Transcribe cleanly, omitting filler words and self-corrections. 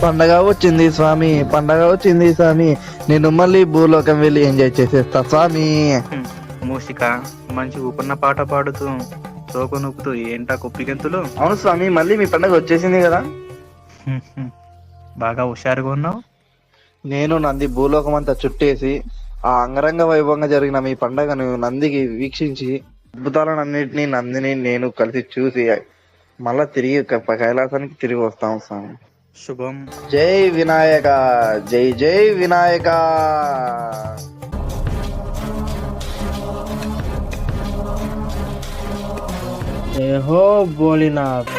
పండగ వచ్చింది స్వామి, పండగ వచ్చింది స్వామి, నేను మళ్ళీ భూలోకం వెళ్ళి ఎంజాయ్ చేసేస్తా స్వామి. మూసిక మంచి ఊపన్న పాట పాడుతూ తోక నొక్కుతూ ఏంటా కుప్పిగంతులు. అవును స్వామి, మళ్ళీ మీ పండగ వచ్చేసింది కదా. బాగా హుషారుగా ఉన్నావు. నేను నంది భూలోకం అంతా చుట్టేసి ఆ అంగరంగ వైభవంగా జరిగిన మీ పండగను నందికి వీక్షించి అద్భుతాలన్నింటినీ నందిని నేను కలిసి చూసి మళ్ళా తిరిగి కైలాసానికి తిరిగి వస్తాం స్వామి. శుభం. జై వినాయక, జై జై వినాయక. జై హో భోలేనాథ్.